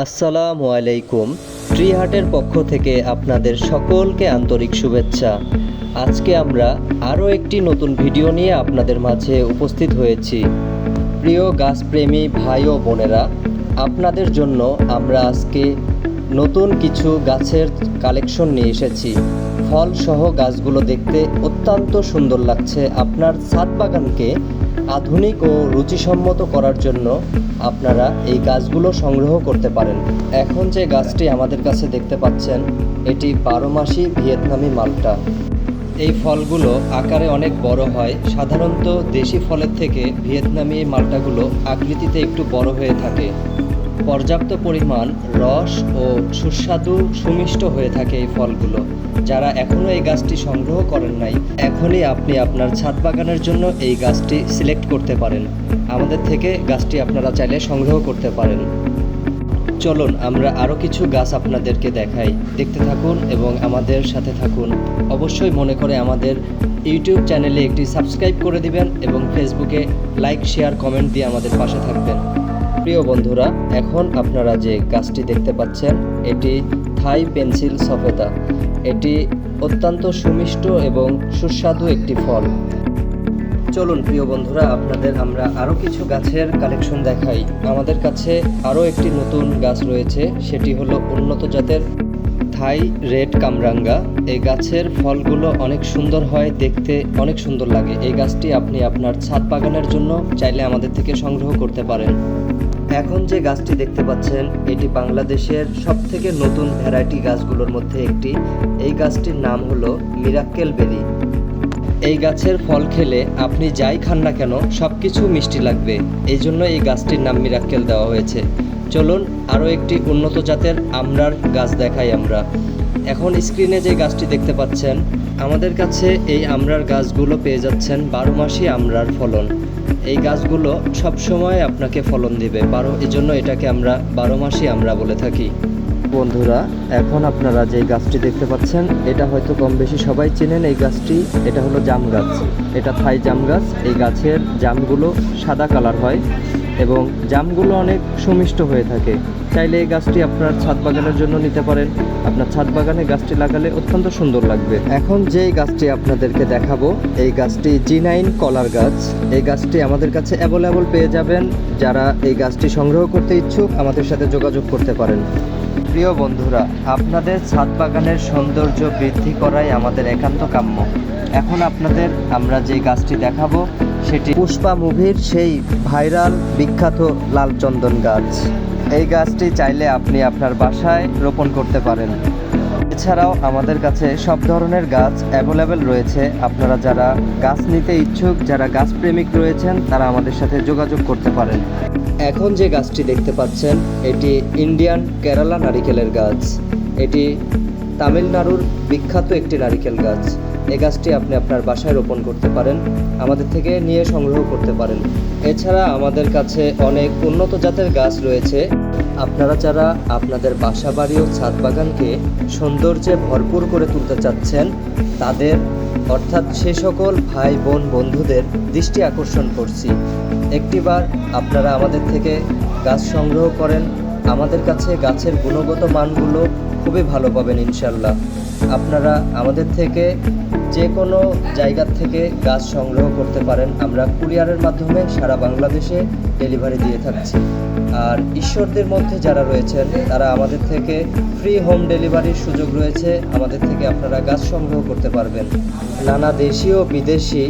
আসসালামু আলাইকুম। ট্রি হার্টের পক্ষ থেকে আপনাদের সকলকে আন্তরিক শুভেচ্ছা। আজকে আমরা আরও একটি নতুন ভিডিও নিয়ে আপনাদের মাঝে উপস্থিত হয়েছি। প্রিয় গাছপ্রেমী ভাই ও বোনেরা, আপনাদের জন্য আমরা আজকে নতুন কিছু গাছের কালেকশন নিয়ে এসেছি। ফলসহ গাছগুলো দেখতে অত্যন্ত সুন্দর লাগছে। আপনার ছাদ বাগানকে আধুনিক ও রুচিসম্মত করার জন্য আপনারা এই গাছগুলো সংগ্রহ করতে পারেন। এখন যে গাছটি আমাদের কাছে দেখতে পাচ্ছেন, এটি 12 মাসি ভিয়েতনামি মালটা। এই ফলগুলো আকারে অনেক বড় হয়। সাধারণত দেশি ফলের থেকে ভিয়েতনামি মালটাগুলো আকৃতিতে একটু বড় হয়ে থাকে। পর্যাপ্ত পরিমাণ রস ও সুস্বাদু সুমিষ্ট হয়ে থাকে এই ফলগুলো। যারা এখনও এই গাছটি সংগ্রহ করেন নাই, এখনই আপনি আপনার ছাদ বাগানের জন্য এই গাছটি সিলেক্ট করতে পারেন। আমাদের থেকে গাছটি আপনারা চাইলে সংগ্রহ করতে পারেন। চলুন আমরা আরও কিছু গাছ আপনাদেরকে দেখাই। দেখতে থাকুন এবং আমাদের সাথে থাকুন। অবশ্যই মনে করে আমাদের ইউটিউব চ্যানেলে একটি সাবস্ক্রাইব করে দিবেন এবং ফেসবুকে লাইক, শেয়ার, কমেন্ট দিয়ে আমাদের পাশে থাকবেন। প্রিয় বন্ধুরা, এখন আপনারা যে গাছটি দেখতে পাচ্ছেন, এটি থাই পেন্সিল সফেদা। এটি অত্যন্ত সুমিষ্ট এবং সুস্বাদু একটি ফল। চলুন প্রিয় বন্ধুরা, আপনাদের আমরা আরও কিছু গাছের কালেকশন দেখাই। আমাদের কাছে আরও একটি নতুন গাছ রয়েছে, সেটি হলো উন্নত জাতের থাই রেড কামরাঙ্গা। এই গাছের ফলগুলো অনেক সুন্দর হয়, দেখতে অনেক সুন্দর লাগে। এই গাছটি আপনি আপনার ছাদ বাগানের জন্য চাইলে আমাদের থেকে সংগ্রহ করতে পারেন। এখন যে গাছটি দেখতে পাচ্ছেন, এটি বাংলাদেশের সবথেকে নতুন ভ্যারাইটি গাছগুলোর মধ্যে একটি। এই গাছটির নাম হলো মিরাক্কেল বেরি। এই গাছের ফল খেলে আপনি যাই খান না কেন সব কিছু মিষ্টি লাগবে, এই জন্য এই গাছটির নাম মিরাক্কেল দেওয়া হয়েছে। চলুন আরও একটি উন্নত জাতের আমড়ার গাছ দেখাই আমরা। এখন স্ক্রিনে যে গাছটি দেখতে পাচ্ছেন, আমাদের কাছে এই আমড়ার গাছগুলো পেয়ে যাচ্ছেন 12 মাসি আমড়ার ফলন। এই গাছগুলো সব সময় আপনাকে ফলন দিবে, এই জন্য এটাকে আমরা 12 মাসি আমড়া বলে থাকি। বন্ধুরা, এখন আপনারা যে গাছটি দেখতে পাচ্ছেন, এটা হয়তো কম বেশি সবাই চেনেন। এই গাছটি, এটা হলো জাম গাছ। এটা থাই জাম গাছ। এই গাছের জামগুলো সাদা কালার হয় এবং জামগুলো অনেক সুমিষ্ট হয়ে থাকে। চাইলে এই গাছটি আপনার ছাদ বাগানের জন্য নিতে পারেন। আপনার ছাদ বাগানে গাছটি লাগালে অত্যন্ত সুন্দর লাগবে। এখন যেই গাছটি আপনাদেরকে দেখাবো, এই গাছটি G9 কলার গাছ। এই গাছটি আমাদের কাছে অ্যাভেলেবল পেয়ে যাবেন। যারা এই গাছটি সংগ্রহ করতে ইচ্ছুক, আমাদের সাথে যোগাযোগ করতে পারেন। প্রিয় বন্ধুরা, আপনাদের ছাদ বাগানের সৌন্দর্য বৃদ্ধি করাই আমাদের একান্ত কাম্য। এখন আপনাদের আমরা যে গাছটি দেখাবো, সেটি পুষ্পা মুভির সেই ভাইরাল বিখ্যাত লাল চন্দন গাছ। এই গাছটি চাইলে আপনি আপনার বাসায় রোপণ করতে পারেন। এছাড়াও আমাদের কাছে সব ধরনের গাছ অ্যাভেলেবেল রয়েছে। আপনারা যারা গাছ নিতে ইচ্ছুক, যারা গাছ প্রেমিক রয়েছেন, তারা আমাদের সাথে যোগাযোগ করতে পারেন। এখন যে গাছটি দেখতে পাচ্ছেন, এটি ইন্ডিয়ান কেরালা নারিকেলের গাছ। এটি তামিলনাড়ুর বিখ্যাত একটি নারিকেল গাছ। এই গাছটি আপনি আপনার বাসায় রোপণ করতে পারেন, আমাদের থেকে নিয়ে সংগ্রহ করতে পারেন। এছাড়া আমাদের কাছে অনেক উন্নত জাতের গাছ রয়েছে। আপনারা যারা আপনাদের বাসা বাড়ি ও ছাদ বাগানকে সৌন্দর্যে ভরপুর করে তুলতে চাচ্ছেন, তাদের অর্থাৎ সে সকল ভাই বোন বন্ধুদের দৃষ্টি আকর্ষণ করছি, একটিবার আপনারা আমাদের থেকে গাছ সংগ্রহ করেন। আমাদের কাছে গাছের গুণগত মানগুলো খুবই ভালো পাবেন ইনশাল্লাহ। আপনারা আমাদের থেকে যে কোনো জায়গার থেকে গাছ সংগ্রহ করতে পারেন। আমরা কুরিয়ারের মাধ্যমে সারা বাংলাদেশে ডেলিভারি দিয়ে থাকছি। আর ঈশ্বরদের মধ্যে যারা রয়েছেন, তারা আমাদের থেকে ফ্রি হোম ডেলিভারির সুযোগ রয়েছে। আমাদের থেকে আপনারা গাছ সংগ্রহ করতে পারবেন। নানা দেশীয় বিদেশি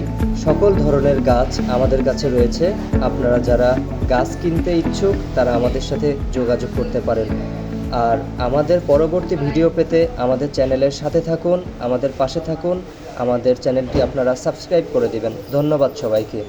সকল ধরনের গাছ আমাদের কাছে রয়েছে। আপনারা যারা গাছ কিনতে ইচ্ছুক, তারা আমাদের সাথে যোগাযোগ করতে পারেন। আর আমাদের পরবর্তী ভিডিও পেতে আমাদের চ্যানেলের সাথে থাকুন, আমাদের পাশে থাকুন। আমাদের চ্যানেলটি আপনারা সাবস্ক্রাইব করে দিবেন। ধন্যবাদ সবাইকে।